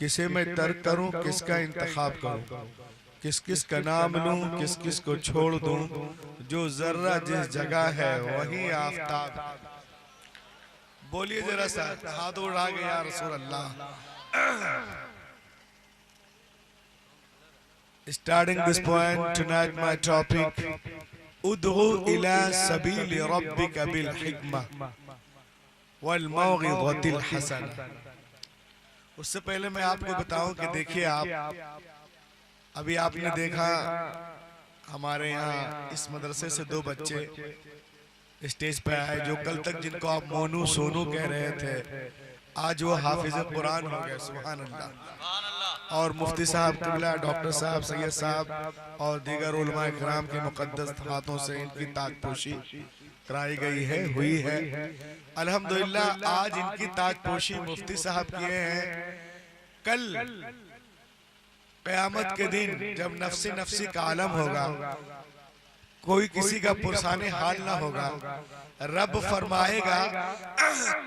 किसे मैं तर्क करूं, किसका इंतखाब करूं, किस किस का नाम लूं, किस किस को छोड़ दूं। जो जर्रा जिस जगह है वही आफताब है। बोलिए जरा सा, हाथ उठा के या रसूल अल्लाह। Starting this point tonight, my topic: उदउ इला सबील रब्बिका बिल हिकमा वल मौइज़तिल हसना। उससे पहले मैं आपको बताऊं कि देखिए, आप अभी आपने देखा हमारे यहाँ इस मदरसे से दो बच्चे स्टेज पे आए, जो कल तक जिनको आप मोनू सोनू कह रहे थे, आज वो हाफिज कुरान हो गए। सुभान अल्लाह। और मुफ्ती साहब किबला, डॉक्टर साहब, सैयद साहब और दीगर उलमा इकराम के मुकद्दस हाथों से इनकी ताजपोशी कराई गई है, हुई है। अल्हम्दुलिल्लाह आज इनकी ताजपोशी मुफ्ती साहब किए हैं। कल क़यामत के दिन जब नफ्सी नफ्सी का आलम होगा, कोई किसी का पुरसाने हाल ना होगा, रब फरमाएगा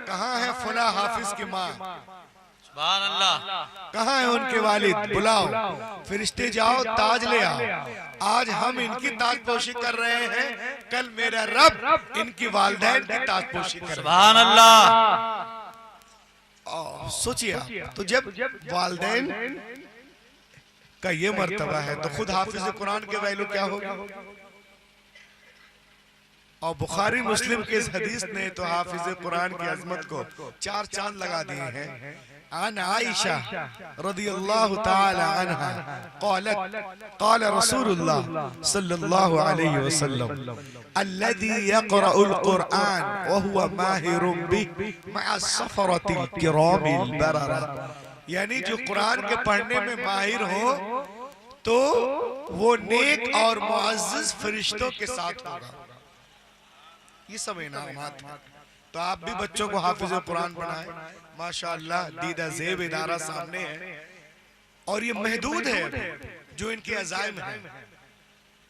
कहाँ है फला हाफिज की माँ, सुभान अल्लाह, कहाँ है उनके वालिद, बुलाओ, फरिश्ते जाओ, ताज ले आओ। आज हम इनकी ताजपोशी कर रहे हैं, कल मेरा रब इनकी वालिदैन की ताजपोशी कर। सुभान अल्लाह। सोचिए आप, तो जब वालिदैन का ये मर्तबा है तो खुद हाफिज कुरान के वैल्यू क्या होगा। और बुखारी मुस्लिम के इस हदीस ने तो हाफिज कुरान की अजमत को चार चांद लगा दिए हैं। अन आयशा रदियल्लाहु ताला अन्हा क़ालत क़ाल रसूलुल्लाह सल्लल्लाहु अलैहि वसल्लम अल्लज़ी यक़रउल क़ुरआन व हुवा माहिरुन बिही मअ सफ़रतिल किरामिल बररा। यानी जो कुरान के पढ़ने में माहिर हो तो वो नेक और मुअज़्ज़ज़ फरिश्तों के साथ होगा। ये सब इनामात। तो आप भी बच्चों को हाफिज कुरान बनाएं। माशाअल्लाह दीदा ज़ेब इदारा सामने है और ये महदूद है जो इनके अज़ाइम है,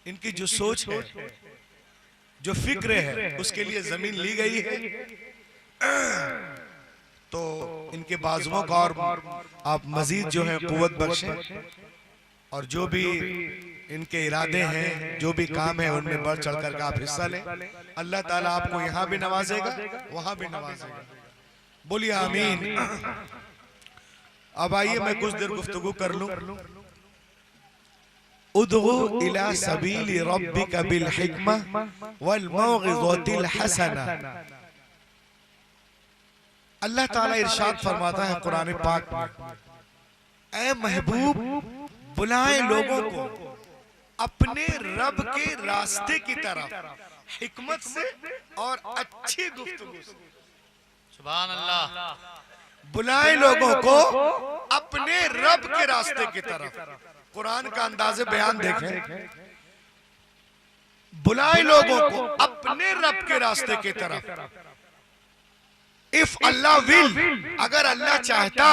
इनकी जो सोच है, जो फिक्र है, उसके लिए जमीन ली गई है। तो इनके बाजुओं का और आप मजीद जो है कुव्वत बख्शें, और जो भी इनके इरादे हैं, जो भी काम है, उनमें बढ़ चढ़ कर आप हिस्सा लें। अल्लाह ताला आपको यहाँ भी नवाजेगा, वहां भी नवाजेगा। बोलिए आमीन। अब आइए मैं कुछ देर गुफ्तगू कर लूं। उदउ इला सबील रब्बिका बिल हिकमा वल मौइज़तिल हसना। अल्लाह ताला इरशाद फरमाता है कुरान पाक में, ऐ महबूब बुलाए लोगों को अपने रब के रास्ते की तरफ हिकमत से और अच्छी गुफ्तगू से। सुभान अल्लाह। बुलाए लोगों को अपने रब के रास्ते की तरफ। कुरान का अंदाज़े बयान देखें, बुलाए लोगों को अपने रब के रास्ते की तरफ। इफ अल्लाह विल, अगर अल्लाह चाहता,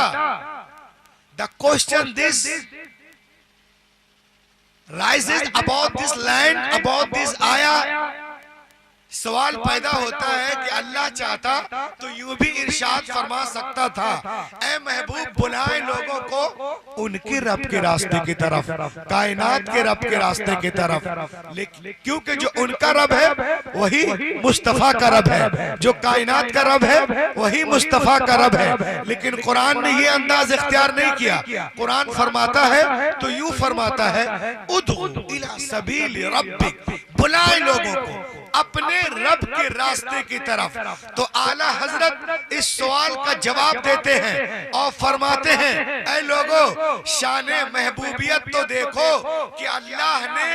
the question this rises about this land, about this ayah। सवाल पैदा होता है कि अल्लाह चाहता तो यूं भी इरशाद फरमा सकता था, ऐ महबूब बुलाए लोगों को उनके रब के रास्ते की तरफ, कायनात के रब के रास्ते की तरफ। लेकिन क्योंकि जो उनका रब है वही मुस्तफा का रब है, जो कायनात का रब है वही मुस्तफा का रब है। लेकिन कुरान ने ये अंदाज इख्तियार नहीं किया। कुरान फरमाता है तो यूं फरमाता है, उदउ इला सबील रब्बिक, बुलाए लोगों को अपने रब के रास्ते की तरफ। तो आला हजरत इस सवाल का जवाब देते हैं और फरमाते हैं, ऐ लोगों, शाने महबूबियत तो देखो कि अल्लाह ने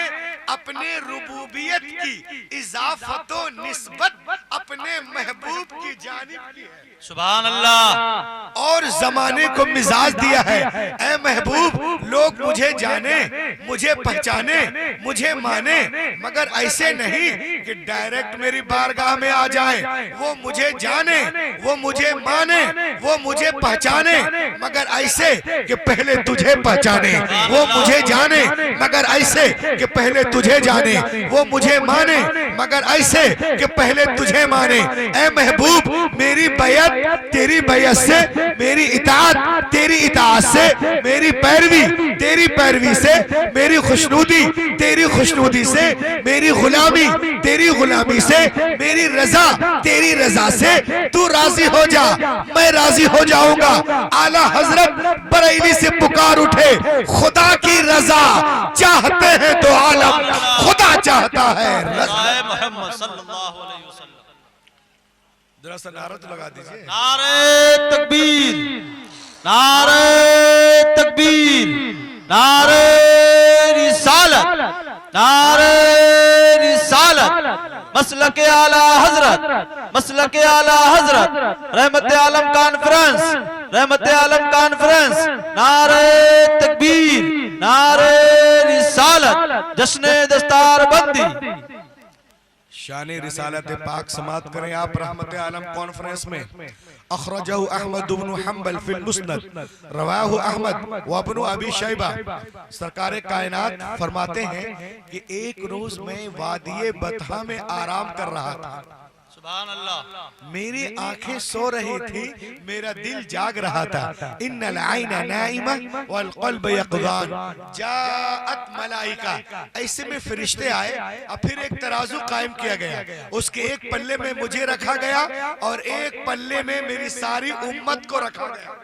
अपने रुबूबियत की इजाफत व निस्बत अपने महबूब की जानिब की है। सुभान अल्लाह। और जमाने को मिजाज दिया है, ऐ महबूब लोग मुझे जाने, मुझे पहचाने, मुझे माने, मगर ऐसे नहीं कि डायरेक्ट मेरी बारगाह में आ जाएं। वो मुझे जाने, वो मुझे माने, वो मुझे पहचाने, मगर ऐसे कि पहले तुझे पहचाने। वो मुझे जाने मगर ऐसे कि पहले तुझे जाने। वो मुझे माने मगर ऐसे कि पहले तुझे माने। ए महबूब, मेरी बैयत तेरी बैयत से, मेरी इताअत तेरी इताअत से, मेरी पैरवी तेरी पैरवी से, मेरी खुशनूदी तेरी खुशनूदी से, मेरी गुलामी तेरी गुलामी से, मेरी रजा तेरी रजा से। तू राजी हो जा, मैं राजी हो जाऊंगा। आला हजरत बरेली से पुकार उठे, खुदा की रजा चाहते हैं तो आलम खुदा चाहता है। मोहम्मद सल्लल्लाहु अलैहि वसल्लम। जरा सा नारा तो लगा दीजिए। नारे तकबीर, नारे तकबीर, नारे रिसालत, नारे रिसालत। मसलक आला हजरत, मसलक आला हजरत, रहमत आलम कॉन्फ्रेंस, रहमत आलम कॉन्फ्रेंस। नारे तकबीर, नारे रिसालत, जश्न दस्तार बंदी। शान रिसालत पाक समात करें आप रहमत आलम कॉन्फ्रेंस में। अखरजहु अहमद इब्न हंबल फिल मुस्नद, रवाहु अहमद व इब्न अबी शैबा। सरकार कायनात फरमाते हैं कि एक रोज मैं वादिये बतहा में आराम कर रहा था। सुभान अल्लाह। मेरी आंखें सो रही थी, मेरा दिल जाग रहा था। इन्नल आइना नाइमा वल क़ल्ब यक़ज़ान। जाअत मलाइका, ऐसे में फरिश्ते आए और फिर एक तराजू कायम किया गया। उसके एक पल्ले में मुझे रखा गया और एक पल्ले में मेरी सारी उम्मत को रखा गया।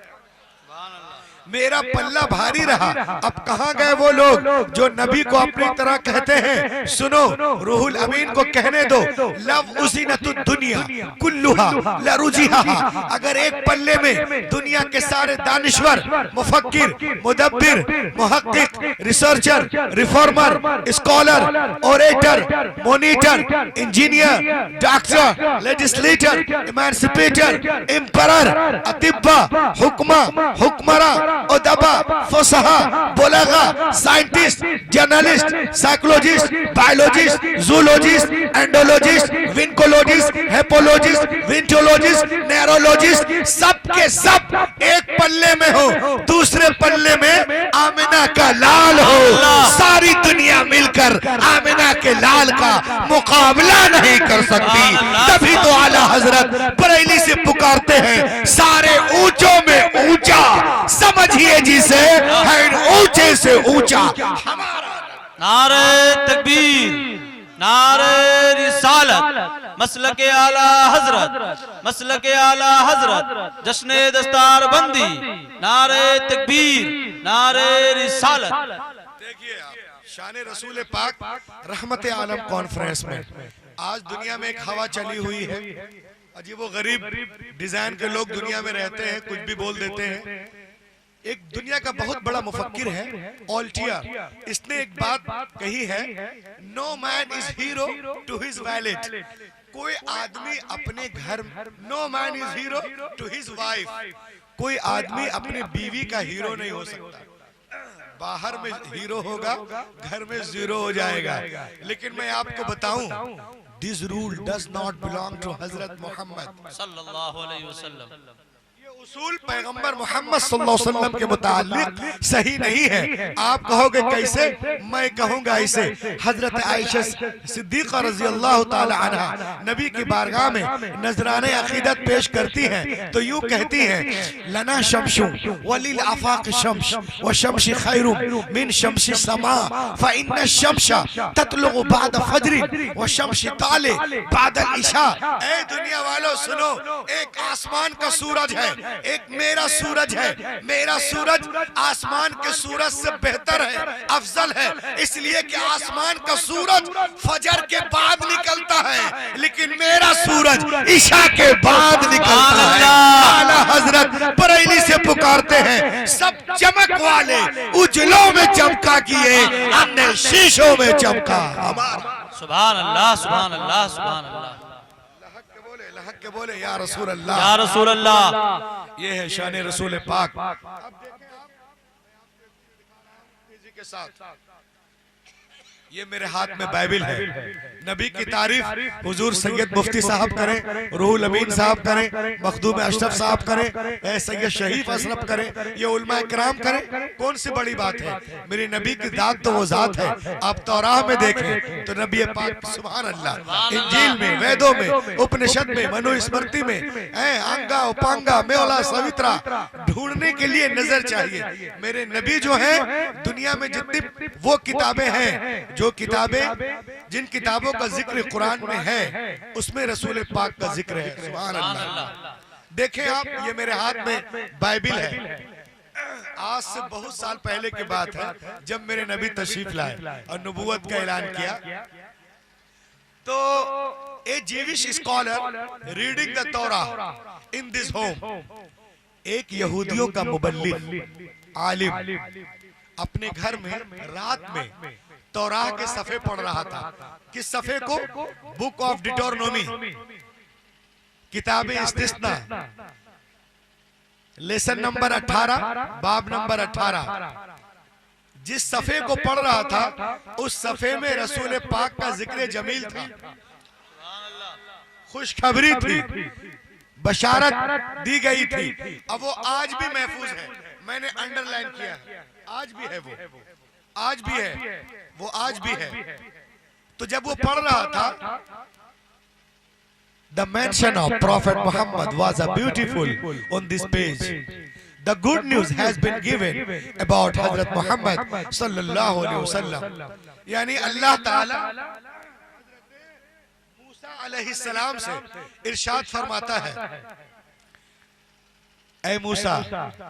मेरा पल्ला भारी रहा। अब कहाँ गए वो लोग जो नबी को अपनी तरह कहते हैं? सुनो, रूहुल अमीन को कहने दो, लव उज़ीनतुद दुनिया कुल्लुहा लरुजिहा। अगर एक पल्ले में दुनिया के सारे दानिश्वर, मुफक्किर, मुदब्बिर, मुहक्किक, researcher, reformer, scholar, orator, monitor, engineer, doctor, legislator, emancipator, emperor, अतिब्बा, हुक्मा, हुक्मरा, उदबा, फुसहा, बुलगा, scientist, journalist, psychologist, biologist, zoologist, Indologist, विंकोलॉजिस्ट, हेपोलॉजिस्ट, विंटोलॉजिस्ट, नेरोलॉजिस्ट, सब के सब एक पल्ले में हो। दूसरे पल्ले में आमिना का लाल हो। सारी दुनिया मिलकर आमिना के लाल का मुकाबला नहीं कर सकती। तभी तो आला हजरत बरेली से पुकारते हैं, सारे ऊंचों में ऊंचा समझिए जिसे है ऊंचे से ऊंचा हमारा। नारे तकबीर, नारे रिसालत, मसलक आला हजरत, मसलक आला हजरत, जश्न दस्तार बंदी। नारे तकबीर, नारे रिसालत। देखिए शान रसूल पाक रहमत आलम कॉन्फ्रेंस में आज दुनिया में एक हवा चली हुई है। अजीब व गरीब डिजाइन के लोग दुनिया में रहते हैं, कुछ भी बोल देते हैं। एक दुनिया का बहुत बड़ा मुफक्किर है ऑल्टियर, इसने एक बात कही है, no man is hero to his valet. कोई आदमी अपने घर, no man is hero to his wife. कोई आदमी अपने बीवी का हीरो नहीं हो सकता। बाहर में हीरो होगा, घर में जीरो हो जाएगा। लेकिन मैं आपको बताऊं, this rule does not belong to हजरत मोहम्मद सल्लल्लाहु अलैहि वसल्लम। उसूल पैगंबर मोहम्मद सल्लल्लाहु अलैहि वसल्लम के मुतालिक सही नहीं है। आप कहोगे कैसे? मैं कहूंगा ऐसे। हजरत आयशा सिद्दीक़ा रज़ी अल्लाह ताला अन्हा नबी की बारगाह में नजराने अकीदत पेश करती हैं तो यूं कहती हैं, लना शम्शु वलिल आफाक शम्श व शम्श खैरु मिन शम्श समा फ़इन्न शम्श ततलुगु बाद फज्र व शम्श ताले बाद इशा। ए दुनिया वालों सुनो, एक आसमान का सूरज है, एक मेरा सूरज है। मेरा सूरज आसमान के सूरज से बेहतर है, अफजल है, इसलिए कि आसमान का सूरज फजर के बाद निकलता है, लेकिन मेरा सूरज ईशा के बाद निकलता है। आला हजरत बरेली से पुकारते हैं, सब चमक वाले उजलों में चमका किए, हमने शीशों में चमका हमारा। सुभान अल्लाह, सुभान अल्लाह, सुभान अल्लाह। हक के बोले या रसूल अल्लाह, या रसूल अल्लाह। ये है शान रसूल पाक। अब देखें आप के साथ ये मेरे हाथ में बाइबिल है। नबी की तारीफ हुजूर सैयद मुफ्ती साहब करें, रूहुल अमीन साहब करें, मखदूम अशरफ साहब करें, सैयद शहीफ अशरफ करें, ये उलमा इकराम करें, कौन सी बड़ी बात है। मेरी नबी की दात तो वो जात है। आप तौराह में देखें तो नबी पाक सुभान अल्लाह, इंजील में, वेदों में, उपनिषद में, मनुस्मृति में, अंगा उपांगा मेवला सवित्रा ढूंढने के लिए नजर चाहिए। मेरे नबी जो है, दुनिया में जितनी वो किताबें हैं, जो किताबें जिन किताबों का जिक्र कुरान में है, उसमें रसूल पाक का जिक्र है। सुभान अल्लाह। देखें आप, ये मेरे हाथ में बाइबिल है। आज से बहुत साल पहले की बात है, जब मेरे नबी तशरीफ लाए और नबूवत का ऐलान किया, तो a Jewish scholar reading the Torah in this home, एक यहूदियों का मुबल्लिग आलिम अपने घर में रात में तौराह के सफ़े पढ़ रहा था। किस सफ़े को? बुक ऑफ डिटोरनोमी, किताब इस्तिस्ना, लेसन नंबर 18, बाब नंबर 18। जिस सफ़े को पढ़ रहा था, उस सफ़े में रसूल पाक का जिक्र जमील था, खुशखबरी थी, बशारत दी गई थी। अब वो आज भी महफूज है, मैंने अंडरलाइन किया है, आज भी है, वो आज भी है, वो आज भी है। तो जब वो पढ़ रहा था, The mention of Prophet Muhammad was a beautiful on this page. The good news has been given about Hazrat Muhammad sallallahu alaihi wasallam. यानी अल्लाह ताला मूसा अलैहि सलाम से इरशाद फरमाता है, ऐ मूसा,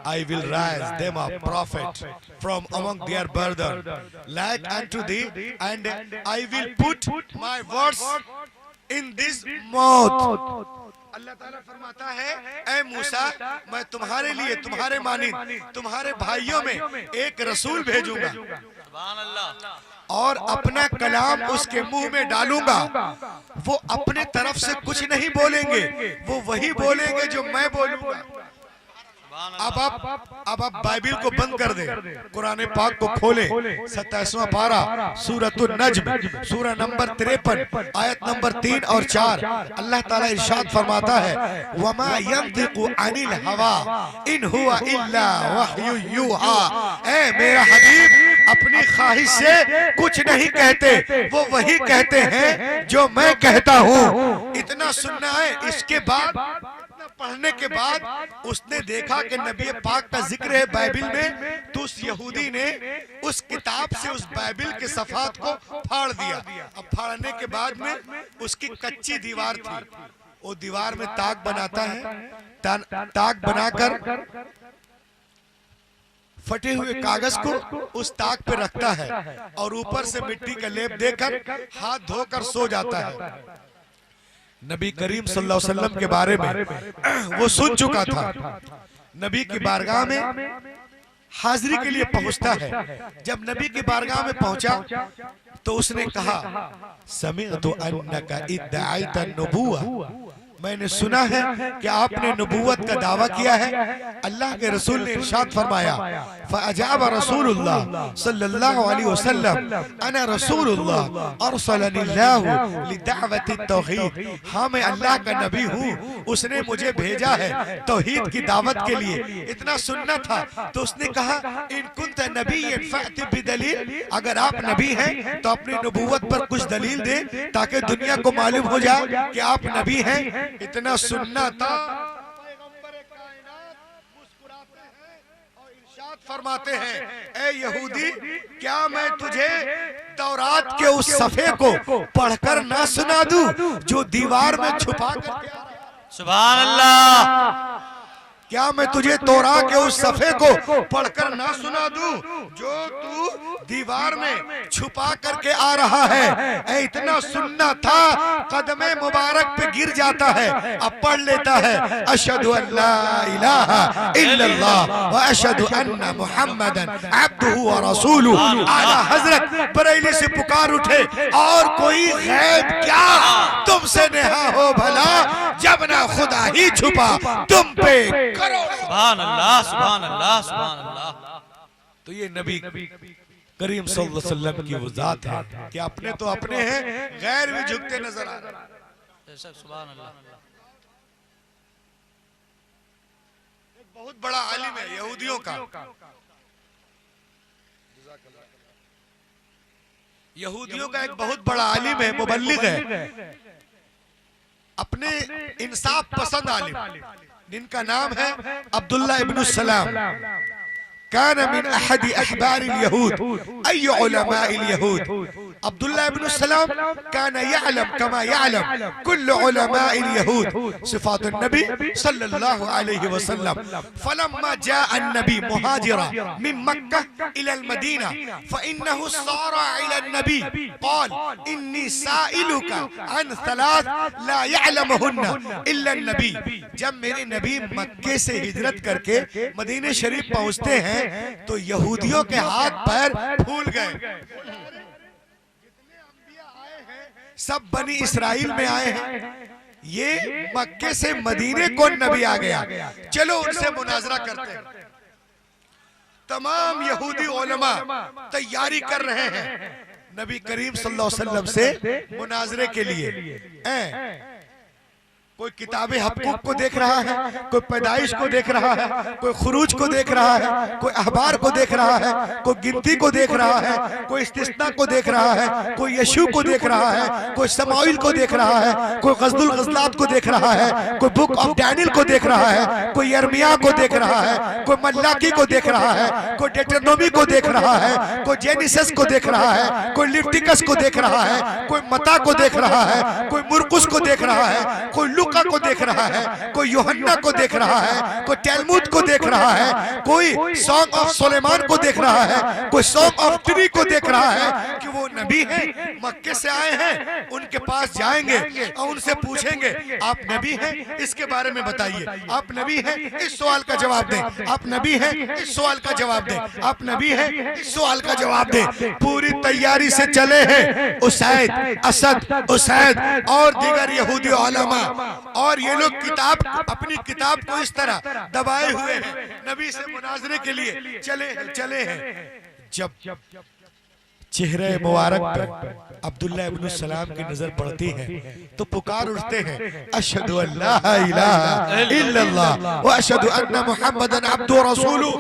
I will raise them a prophet from among their brethren like unto thee, and I will put my words in this mouth. अल्लाह ताला फरमाता है, ऐ मूसा, मैं तुम्हारे लिए, तुम्हारे मानिंद, तुम्हारे भाइयों में एक रसूल भेजूंगा और अपना कलाम उसके मुंह में डालूंगा। वो अपने तरफ से कुछ नहीं बोलेंगे, वो वही बोलेंगे जो मैं बोलूंगा। अब आप बाइबिल को बंद कर दें, कुरान पाक को खोलें, 27वां पारा, सूरतुन नज्म, सूरा नंबर 53, आयत नंबर 3 और 4। अल्लाह ताला इरशाद फरमाता है, वमा यंतिकु अनिल हवा इन हुआ इल्ला वहयु यूहा। ऐ मेरा हबीब अपनी ख्वाहिश से कुछ नहीं कहते, वो वही कहते हैं जो मैं कहता हूँ। इतना सुनना है। इसके बाद पढ़ने के बाद उसने देखा कि नबी पाक का जिक्र है बाइबिल में, तो उस यहूदी ने उस किताब से उस बाइबिल के सफात को फाड़ दिया। अब फाड़ने के बाद में उसकी कच्ची दीवार थी, वो दीवार में ताक बनाता है, ताक बनाकर फटे हुए कागज को उस ताक पे रखता है और ऊपर से मिट्टी का लेप देकर हाथ धोकर सो जाता है। नबी करीम सल्लल्लाहु अलैहि वसल्लम के बारे में वो सुन चुका था। नबी की बारगाह में हाजिरी के लिए पहुंचता है। जब नबी की बारगाह में पहुंचा तो उसने कहा, समिअतु अन्नका इद्दाअत अन्नुबुव्वा, मैंने सुना है कि आपने नबूवत का दावा किया है। अल्लाह के रसूल ने इरशाद फरमाया, फअजाब रसूलुल्लाह सल्लल्लाहु अलैहि वसल्लम, अना रसूलुल्लाह अरसलनिल्लाहु लिदावति तौहीद। हाँ, मैं अल्लाह का नबी हूँ, उसने मुझे भेजा है तौहीद की दावत के लिए। इतना सुनना था तो उसने कहा, इन कुंत नबिय्यन फअति बिदलील, अगर आप नबी हैं तो अपनी नबूवत पर कुछ दलील दे ताकि दुनिया को मालूम हो जाए कि आप नबी हैं। इतना सुनना था। पैगंबर कायनात मुस्कुराते हैं और इरशाद फरमाते हैं, ऐ यहूदी, क्या मैं तुझे तौरात के उस सफ़े को पढ़कर ना सुना दूं जो दीवार में छुपा कर? सुभान अल्लाह। क्या मैं तुझे तौरा के उस सफ़े को पढ़कर ना सुना दूं जो तू दीवार में छुपा करके आ रहा है? इतना सुनना था, कदमे मुबारक पे गिर जाता है। अब पढ़ लेता है, अशहदु अल्ला इलाहा इल्लल्लाह व अशहदु अन्ना मुहम्मदन अब्दुहु व रसूलुहु। आला हजरत बरेली से पुकार उठे, और कोई गैब क्या तुमसे नेहा हो भला, जब ना खुदा ही छुपा तुम पे करो। सुभान अल्लाह, सुभान अल्लाह, सुभान अल्लाह। तो ये नबी करीम सल्लल्लाहु अलैहि वसल्लम की वो जात है कि अपने तो अपने हैं, गैर भी झुकते नजर आ रहे हैं। सुभान अल्लाह। एक बहुत बड़ा आलिम है यहूदियों का, यहूदियों का एक बहुत बड़ा आलिम है, मुबल्लिग है, अपने इंसाफ पसंद आलिम, जिनका नाम है अब्दुल्ला इब्न सलाम। कान मिन अहद अहबार यहूद अय उलमा यहूद। अब्दुल्ला इब्न सलाम कान यअलम कमा यअलम कुल्लु उलमा यहूद सिफात नबी सल्लल्लाहु अलैहि वसल्लम। फलम्मा जाअ नबी मुहाजिरा मिन मक्का इला मदीना फइन्नहु सारा इला नबी क़ाल इन्नी साइलुका अन थलाथ ला यअलमुहुन्ना इल्ला नबी। जब मेरे नबी मक्के से हिजरत करके मदीने शरीफ पहुंचते हैं तो यहूदियों के हाथ पैर फूल गए। जितने अंबिया आए हैं सब बनी इस्राइल में आए हैं, ये मक्के से मदीने कौन नबी आ गया, चलो उनसे मुनाजरा करते हैं। तमाम यहूदी उलमा तैयारी कर रहे हैं नबी करीम सल्लल्लाहु अलैहि वसल्लम से मुनाजरे के लिए। कोई किताबे हक़ूक़ को देख रहा है, कोई पैदाइश को देख रहा है, कोई खुरूज को देख रहा है, कोई अहबार को देख रहा है, कोई गिनती को देख रहा है, कोई इस्तिस्ना को देख रहा है, कोई यशू को देख रहा है, कोई समाइल को देख रहा है, कोई गज़लुल गज़लात को देख रहा है, कोई बुक ऑफ डैनियल को देख रहा है, कोई यर्मिया को देख रहा है, कोई मल्लाकी को देख रहा है, कोई डेट्रोनोमी को देख रहा है, कोई जेनिसस को देख रहा है, कोई लिविटिकस को देख रहा है, कोई मता को देख रहा है, कोई मुरकुस को देख रहा है, कोई लूका को देख रहा है, कोई यूहन्ना को देख रहा है, कोई टैलमुद को देख रहा है, कोई सॉन्ग ऑफ सुलेमान को देख रहा है, कोई सॉन्ग ऑफ ट्री को देख रहा है कि वो नबी हैं, मक्के से आए हैं। उनके पास जाएंगे और उनसे पूछेंगे आप नबी हैं, इसके बारे में बताइए, आप नबी हैं, इस सवाल का जवाब दें, आप नबी हैं, इस सवाल का जवाब दें, आप नबी हैं, इस सवाल का जवाब दें। पूरी तैयारी से चले हैं उसैद, असद, उसैद और दीगर यहूदी उलमा, और ये लोग किताब, अपनी किताब को इस तरह दबाए हुए हैं, नबी से मुनाजरे के लिए चले हैं। जब चेहरे मुबारक पर अब्दुल्ला इब्न सलाम की नजर पड़ती है तो पुकार उठते हैं अशहदु अल्ला इलाहा इल्लल्लाह व अशहदु अन्ना मुहम्मदन अब्दुहु व रसूलुहु।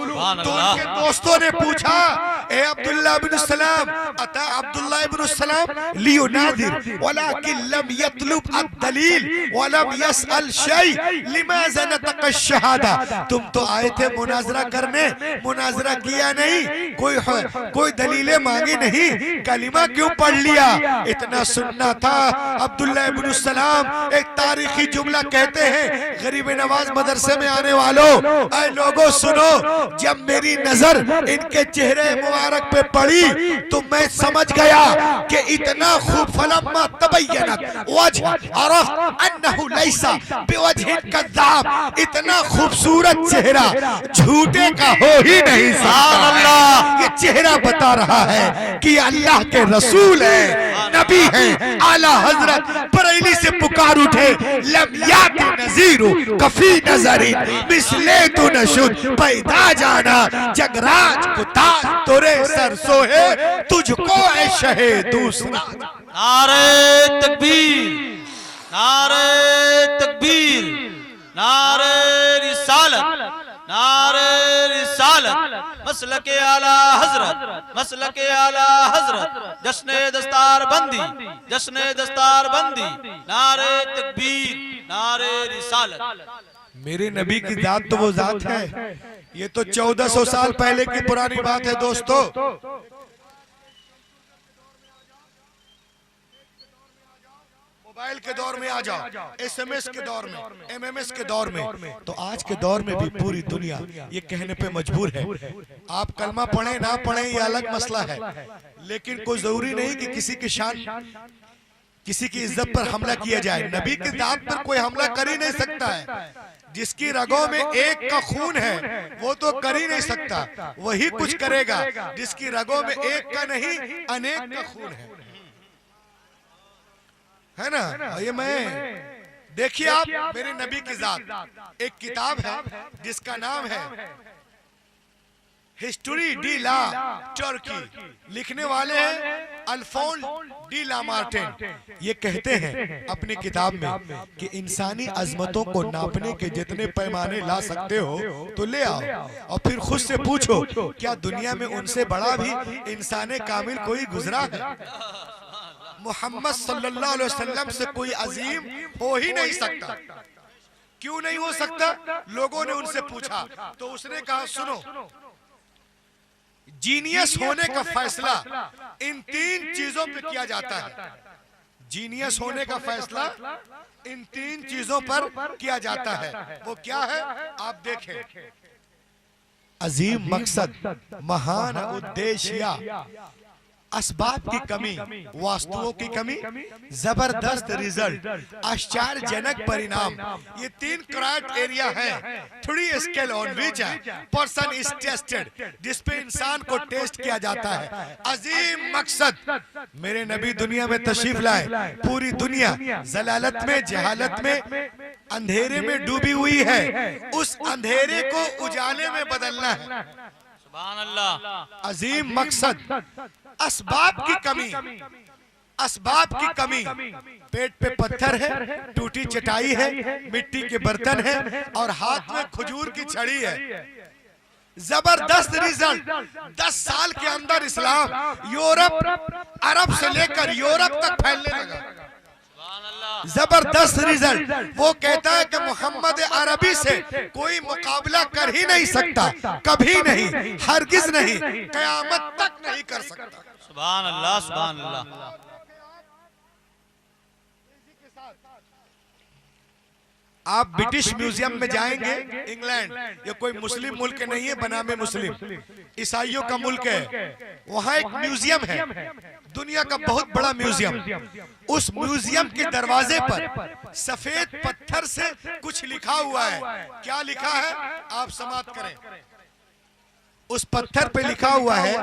तो उनके दोस्तों ने पूछा, ए अब्दुल्ला इब्न सलाम, अता अब्दुल्ला इब्न सलाम लियुनादिर वलाकिन लम यतलुब अद-दलील व लम यसअल शै लिमाज़ा नतक़ अश-शहादा। तुम तो आए थे मुनाजरा करने, मुनाजरा किया नहीं, कोई दलीलें मांगी नहीं, कलिमा क्यों पढ़ लिया? इतना सुनना था। अब्दुल्ला इब्न सलाम एक तारीखी जुमला कहते हैं, गरीब नवाज मदरसे में आने वालों, ऐ लोगों सुनो, जब मेरी नजर इनके चेहरे मुबारक पे पड़ी तो मैं समझ गया कि इतना खूब फलम्मा तबय्यनत वजह अरफ अन्नहु लैसा बिवजहिन कज़्ज़ाब, इतना खूबसूरत चेहरा झूठे का हो ही नहीं सकता। ये चेहरा बता रहा है कि अल्लाह के रसूल है, नबी है। आला हजरत बरेली से पुकार उठे, लम याति नज़ीरु कफी नज़री मिसले तू नशुद पैदा जाना जगराज को ताज तोरे सर सोहे तुझको ए शहे दूसरा। नारे तकबीर, नारे तकबीर, नारे रिसालत, नारे रिसालत, मसलके आला हजरत, मसलके आला हजरत, जश्ने दस्तार बंदी, जश्ने दस्तार बंदी, नारे तकबीर, नारे रिसालत। मेरे नबी की जात तो वो जात है, ये तो 1400 साल पहले की पुरानी बात है दोस्तों। मोबाइल के दौर में आ जाओ, SMS के दौर में, MMS के दौर में, तो आज के दौर में भी पूरी दुनिया ये कहने पे मजबूर है, आप कलमा पढ़े ना पढ़े ये अलग मसला है, लेकिन कोई जरूरी नहीं कि किसी की शान, किसी की इज्जत पर हमला किया जाए। नबी की जात पर कोई हमला कर ही नहीं सकता है। जिसकी रगों में एक का खून है वो तो कर ही नहीं सकता, वही कुछ करेगा जिसकी रगों में एक का नहीं अनेक का खून है ना। ये मैं देखिए, आप मेरे नबी की जात, एक किताब है जिसका नाम है हिस्ट्री डी ला टर्की, लिखने वाले हैं अल्फोंस डी ला मार्टिन। ये कहते हैं अपनी किताब में कि इंसानी अजमतों को नापने के जितने पैमाने ला सकते हो तो ले आओ, और फिर खुद से पूछो क्या दुनिया में उनसे बड़ा भी इंसान कामिल कोई गुजरा है? मोहम्मद सल्लल्लाहु अलैहि वसल्लम से कोई अजीम हो ही नहीं सकता। क्यों नहीं हो सकता? लोगों ने उनसे पूछा तो उसने कहा सुनो, जीनियस होने का फैसला इन 3 चीजों पे किया जाता है। जीनियस होने का फैसला इन 3 चीजों पर किया जाता है। वो क्या है आप देखें। अजीम मकसद, महान उद्देश्य, असबाब की कमी, वास्तुओं की कमी, जबरदस्त रिजल्ट, आश्चर्यजनक परिणाम, ये 3 क्राइटेरिया है। 3 scale on which person is tested, जिस पे इंसान को टेस्ट किया जाता है। अजीम मकसद, मेरे नबी दुनिया में तशरीफ लाए, पूरी दुनिया जलालत में, जहालत में, अंधेरे में डूबी हुई है, उस अंधेरे को उजाले में बदलना है। सुभान अल्लाह। अजीम मकसद, असबाब की कमी, असबाब की कमी, पेट पे पत्थर है, टूटी चटाई है, मिट्टी के बर्तन है और हाथ में खजूर की छड़ी है। जबरदस्त रिजल्ट, 10 साल के अंदर इस्लाम यूरोप, अरब से लेकर यूरोप तक फैलने लगा। जबरदस्त रिजल्ट। वो कहता है कि मोहम्मद अरबी से कोई मुकाबला कर ही नहीं सकता, कभी नहीं, हरगिज नहीं, कयामत तक नहीं कर सकता। सुभान अल्लाह, सुभान अल्लाह। आप ब्रिटिश म्यूजियम में जाएंगे, इंग्लैंड, ये कोई मुस्लिम मुल्क नहीं है, बनामे मुस्लिम, ईसाइयों का मुल्क है। वहाँ एक म्यूजियम है, दुनिया का बहुत बड़ा म्यूजियम। उस म्यूजियम के दरवाजे पर सफेद पत्थर से कुछ लिखा हुआ है। क्या लिखा है आप समाप्त करें। उस पत्थर पे लिखा हुआ है,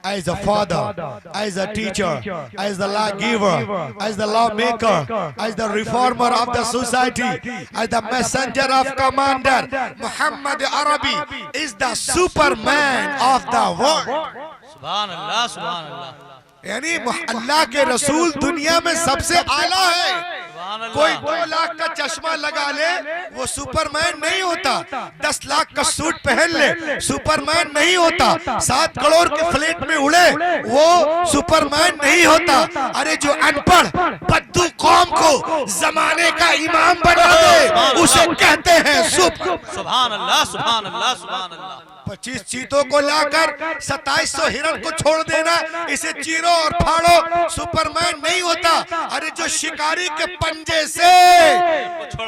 as a father, as a teacher, as the law giver, as the law maker, as the reformer of the society, as the messenger of commander, Muhammad Arabi is the superman of the world. सुभान अल्लाह, सुभान अल्लाह। यानी अल्लाह के रसूल दुनिया में सबसे आला है। कोई 2 लाख का चश्मा लगा ले वो सुपरमैन नहीं होता, 10 लाख का सूट पहन ले सुपरमैन नहीं होता, 7 करोड़ के फ्लैट में उड़े वो सुपरमैन नहीं होता। अरे जो अनपढ़ बद्दू कौम को जमाने का इमाम बना दे उसे कहते हैं सुभान अल्लाह, सुभान अल्लाह, सुभान अल्लाह। 25 चीतों को लाकर 2700 हिरण को छोड़ देना, इसे चीरो और फाड़ो, सुपरमैन नहीं होता। अरे जो शिकारी के पंजे से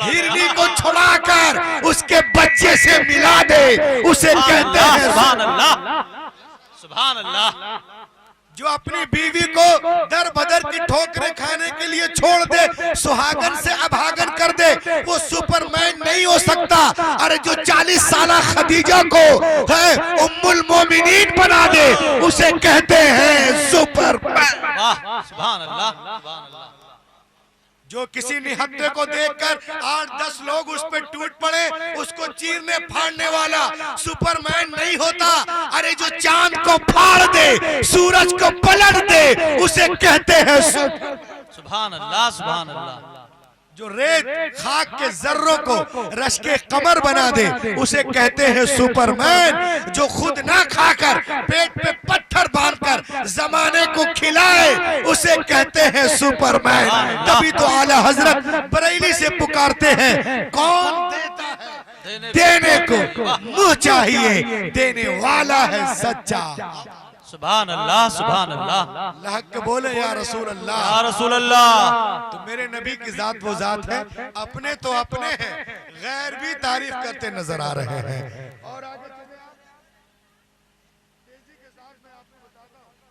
हिरनी को छुड़ाकर उसके बच्चे से मिला दे उसे कहते हैं सुभान अल्लाह, सुभान अल्लाह। जो अपनी बीवी को दर बदर की ठोकरें खाने के लिए छोड़ दे, सुहागन से अभागन कर दे, वो सुपरमैन नहीं हो सकता। अरे जो 40 साला खदीजा को है उम्मुल मोमिनीन बना दे उसे कहते हैं सुपरमैन। सुभान अल्लाह, सुभान अल्लाह। जो किसी निहत्थे को देखकर 8-10 लोग उस पर टूट पड़े, उसको चीरने फाड़ने वाला सुपरमैन नहीं होता। अरे जो चांद को फाड़ दे, सूरज को पलट दे उसे कहते हैं सुभान अल्लाह, सुभान अल्लाह। जो रेत खाक के जर्रों को रश के कमर बना दे उसे कहते हैं सुपरमैन। जो खुद ना खाकर पेट पे पत्थर बांधकर जमाने को खिलाए उसे कहते हैं सुपरमैन। तभी तो आला हजरत बरेली से पुकारते हैं, कौन देता है देने को मुंह चाहिए, देने वाला है सच्चा। सुभान अल्लाह, सुभान अल्लाह। अल्लाह के बोले या रसूल अल्लाह, या रसूल अल्लाह। तो मेरे नबी की जात वो जात है, अपने तो अपने हैं, गैर भी तारीफ करते नजर आ रहे हैं। और आगे